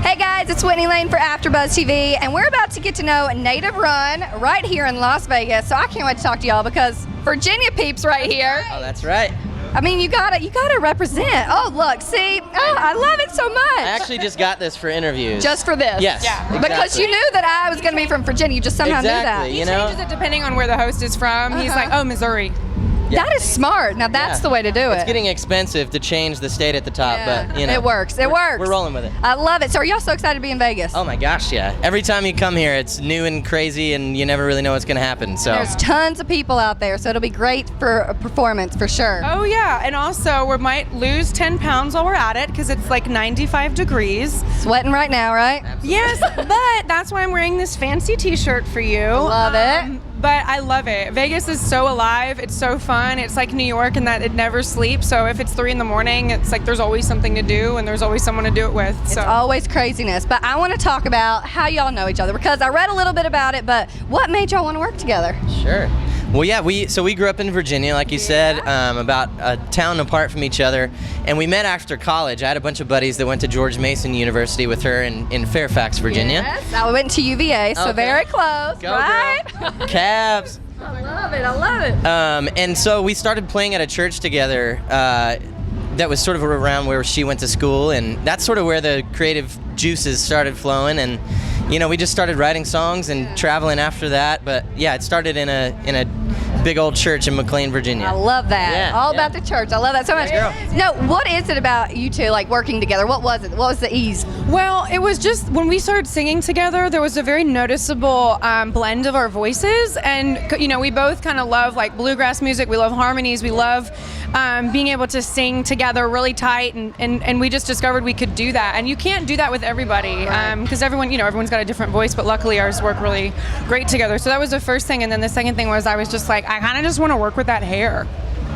Hey guys, it's Whitney Lane for Afterbuzz TV, and we're about to get to know Native Run right here in Las Vegas. So I can't wait to talk to y'all because Virginia peeps right here. Oh, that's right. I mean, you gotta represent. Oh, look, see, I love it so much. I actually just got this for interviews. Just for this? Yes. Yeah. Exactly. Because you knew that I was gonna be from Virginia. You just somehow knew that. Exactly, He you know? changes it depending on where the host is from. He's like, oh, Missouri. Yeah. That is smart. Now that's the way to do it. It's getting expensive to change the state at the top, but you know. It works. It works. We're rolling with it. I love it. So are y'all so excited to be in Vegas? Oh my gosh, yeah. Every time you come here, it's new and crazy, and you never really know what's gonna happen. So There's tons of people out there, so it'll be great for a performance for sure. Oh, yeah. And also, we might lose 10 pounds while we're at it because it's like 95 degrees. Sweating right now, right? Yes, but that's why I'm wearing this fancy t-shirt for you. Love it. But I love it. Vegas is so alive. It's so fun. It's like New York in that it never sleeps. So if it's 3 in the morning, it's like there's always something to do and there's always someone to do it with. It's So always craziness. But I want to talk about how y'all know each other because I read a little bit about it, but what made y'all want to work together? Sure. Well, yeah, we grew up in Virginia, like you said, about a town apart from each other, and we met after college. I had a bunch of buddies that went to George Mason University with her in Fairfax, Virginia. Yes, I went to UVA, so Okay. very close, Go, right? girl. Cavs. I love it. I love it. And so we started playing at a church together that was sort of around where she went to school, and that's sort of where the creative juices started flowing. And you know, we just started writing songs and traveling after that. But yeah, it started in a big old church in McLean, Virginia. I love that. Yeah, All yeah. about the church. I love that so much. Yes, No, what is it about you two, like working together? What was it? What was the ease? Well, it was just when we started singing together, there was a very noticeable blend of our voices. And, you know, we both kind of love like bluegrass music. We love harmonies. We love being able to sing together really tight. And we just discovered we could do that. And you can't do that with everybody because everyone's got a different voice. But luckily ours work really great together. So that was the first thing. And then the second thing was I was just like, I kind of just want to work with that hair.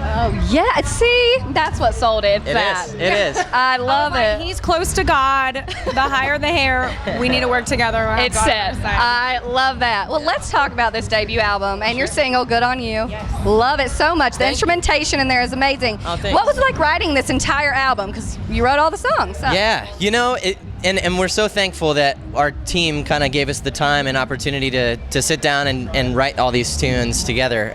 Oh, yeah. See, that's what sold it. It is. I love it. He's close to God. The higher the hair, we need to work together. It's set. I love that. Well, let's talk about this debut album and your single, Good on You. Yes. Love it so much. The Thank you. instrumentation in there is amazing. Oh, thanks. What was it like writing this entire album? Because you wrote all the songs. So. Yeah, you know, and we're so thankful that our team kind of gave us the time and opportunity to sit down and write all these tunes together.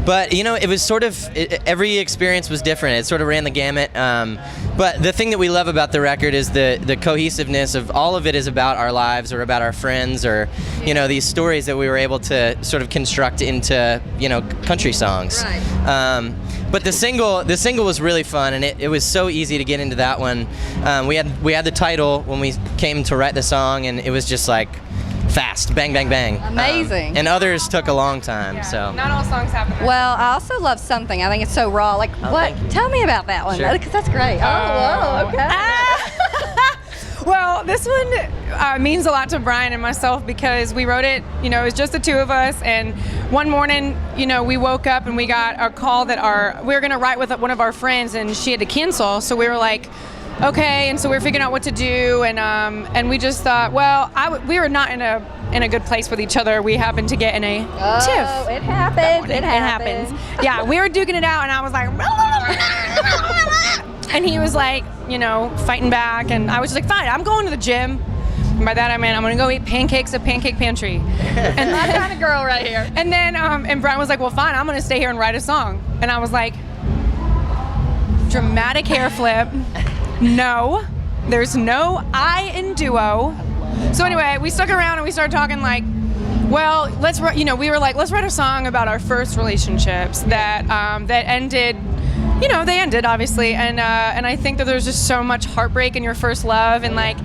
But you know, it was sort of every experience was different. It sort of ran the gamut. But the thing that we love about the record is the cohesiveness of all of it is about our lives or about our friends or you know these stories that we were able to sort of construct into country songs. Right. But the single was really fun, and it was so easy to get into that one. We had the title when we came to write the song, and it was just like fast, bang, bang, bang. Amazing. And others took a long time. Yeah. So Not all songs have that. Well, I also love Something. I think it's so raw. Like, what? thank you. Tell me about that one. Sure. Because that's great. Oh, whoa, okay. Well, this one means a lot to Brian and myself because we wrote it, it was just the two of us. And one morning, we woke up and we got a call that we were going to write with one of our friends and she had to cancel. So we were like, okay. And so we were figuring out what to do. And we just thought, well, we were not in a good place with each other. We happened to get in a tiff. It happens. It happens. Yeah, we were duking it out and I was like, and he was like, fighting back, and I was just like, fine, I'm going to the gym. And by that I meant I'm gonna go eat pancakes at Pancake Pantry. And My kind of girl right here. and then and Brian was like, well, fine, I'm gonna stay here and write a song. And I was like, dramatic hair flip. No, there's no I in duo. So anyway, we stuck around and we started talking like, well, we were like, let's write a song about our first relationships that ended. They ended obviously, and I think that there's just so much heartbreak in your first love, and like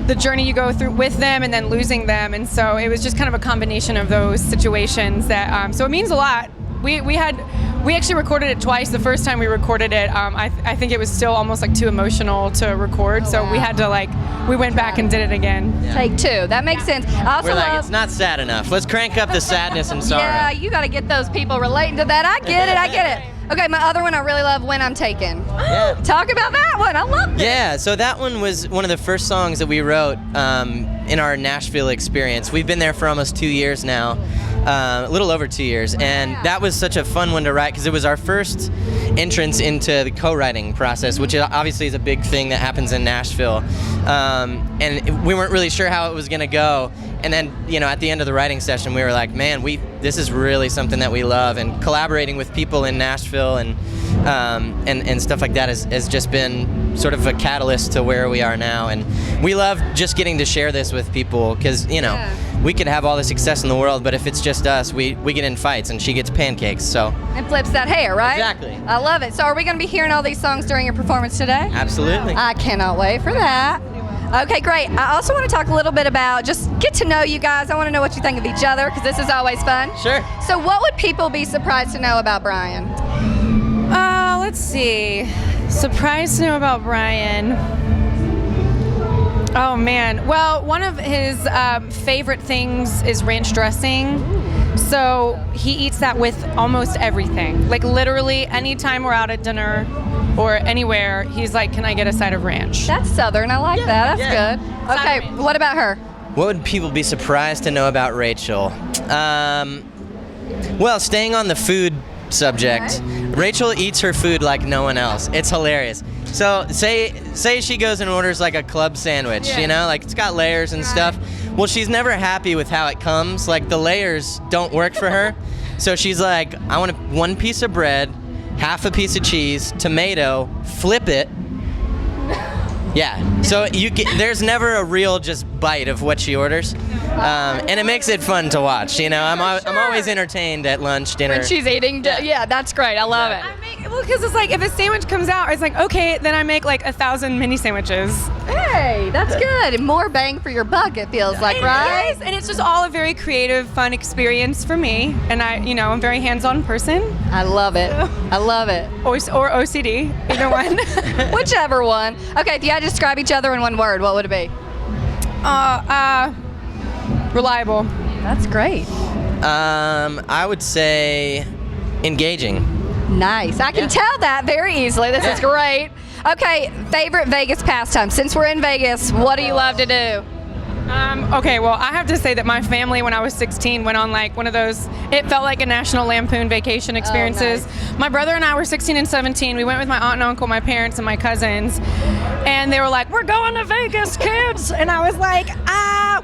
the journey you go through with them, and then losing them, and so it was just kind of a combination of those situations that. So it means a lot. We actually recorded it twice. The first time we recorded it, I think it was still almost like too emotional to record, so we had to we went back and did it again. Take two. That makes sense. I also we're like, love. it's not sad enough. Let's crank up the sadness and sorrow. Yeah, you got to get those people relating to that. I get it. Okay, my other one I really love, When I'm Taken. Yeah. Talk about that one. I love it. Yeah, so that one was one of the first songs that we wrote in our Nashville experience. We've been there for almost 2 years now, a little over 2 years, and that was such a fun one to write because it was our first entrance into the co-writing process, which obviously is a big thing that happens in Nashville. And we weren't really sure how it was going to go. And then, at the end of the writing session, we were like, man, this is really something that we love. And collaborating with people in Nashville and stuff like that has just been sort of a catalyst to where we are now. And we love just getting to share this with people because, we could have all the success in the world, but if it's just us, we get in fights and she gets pancakes, so. And flips that hair, right? Exactly. I love it. So are we going to be hearing all these songs during your performance today? Absolutely. I cannot wait for that. Okay, great. I also want to talk a little bit about just get to know you guys. I want to know what you think of each other because this is always fun. Sure. So what would people be surprised to know about Brian? Let's see. Surprised to know about Brian. Oh man. Well, one of his favorite things is ranch dressing. So he eats that with almost everything. Like literally anytime we're out at dinner or anywhere, he's like, can I get a side of ranch? That's Southern. I like that. That's good. Okay, what about her? What would people be surprised to know about Rachel? Well, staying on the food subject, Rachel eats her food like no one else. It's hilarious. So say she goes and orders like a club sandwich, like it's got layers and stuff. Well, she's never happy with how it comes. Like the layers don't work for her. So she's like, I want one piece of bread, half a piece of cheese, tomato, flip it. Yeah. So there's never a real just bite of what she orders. And it makes it fun to watch. I'm always entertained at lunch, dinner. When she's eating, yeah, that's great. I love it. Because it's like if a sandwich comes out, it's like okay, then I make like 1,000 mini sandwiches. Hey, that's good. More bang for your buck, it feels like, right? Yes, and it's just all a very creative, fun experience for me. And I'm a very hands-on person. I love it. I love it. Or OCD, either one. Whichever one. Okay, if you had to describe each other in one word, what would it be? Reliable. That's great. I would say engaging. Nice. I can tell that very easily. This is great. Okay, favorite Vegas pastime. Since we're in Vegas, what do you love to do? Okay, well, I have to say that my family, when I was 16, went on like one of those, it felt like a National Lampoon vacation experiences. Oh, nice. My brother and I were 16 and 17. We went with my aunt and uncle, my parents, and my cousins. And they were like, we're going to Vegas, kids. And I was like,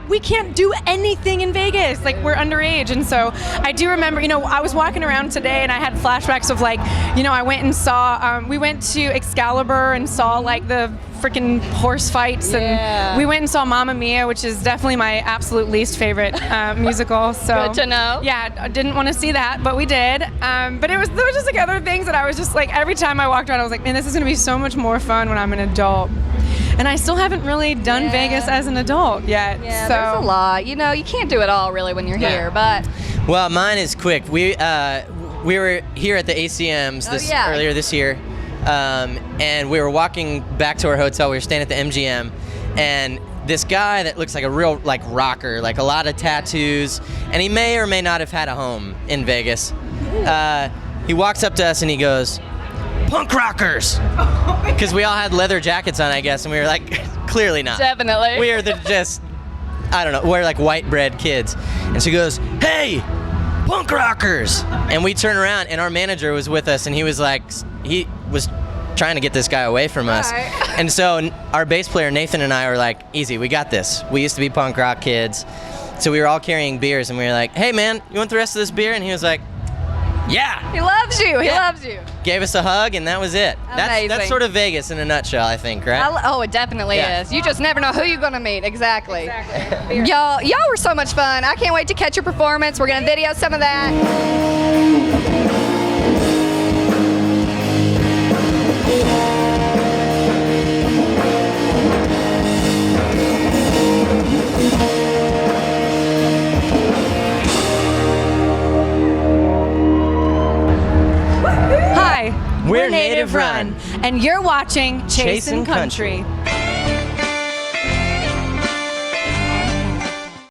we can't do anything in Vegas. Like, we're underage. And so I do remember, I was walking around today and I had flashbacks of like, I went and saw, we went to Excalibur and saw like the freaking horse fights, and we went and saw Mamma Mia, which is definitely my absolute least favorite musical. So good to know. Yeah, I didn't want to see that, but we did. But there was just like other things that I was just like, every time I walked around, I was like, man, this is gonna be so much more fun when I'm an adult. And I still haven't really done Vegas as an adult yet. Yeah, so there's a lot. You can't do it all really when you're here, but. Well, mine is quick. We were here at the ACMs earlier this year. And we were walking back to our hotel. We were staying at the MGM, and this guy that looks like a real rocker, like a lot of tattoos, and he may or may not have had a home in Vegas. He walks up to us and he goes, "Punk rockers," because we all had leather jackets on, I guess, and we were like, clearly not. Definitely. We are I don't know, we're like white bread kids. And so he goes, "Hey, punk rockers!" And we turn around, and our manager was with us, and he was trying to get this guy away from us. Right. And so our bass player Nathan and I were like, easy, we got this. We used to be punk rock kids. So we were all carrying beers, and we were like, hey man, you want the rest of this beer? And he was like, yeah. He loves you. He loves you. Gave us a hug, and that was it. Amazing. That's sort of Vegas in a nutshell, I think, right? It definitely is. You just never know who you're gonna meet. Exactly. Exactly. Y'all were so much fun. I can't wait to catch your performance. We're gonna video some of that. We're Native Run. and you're watching Chasing Chasing Country.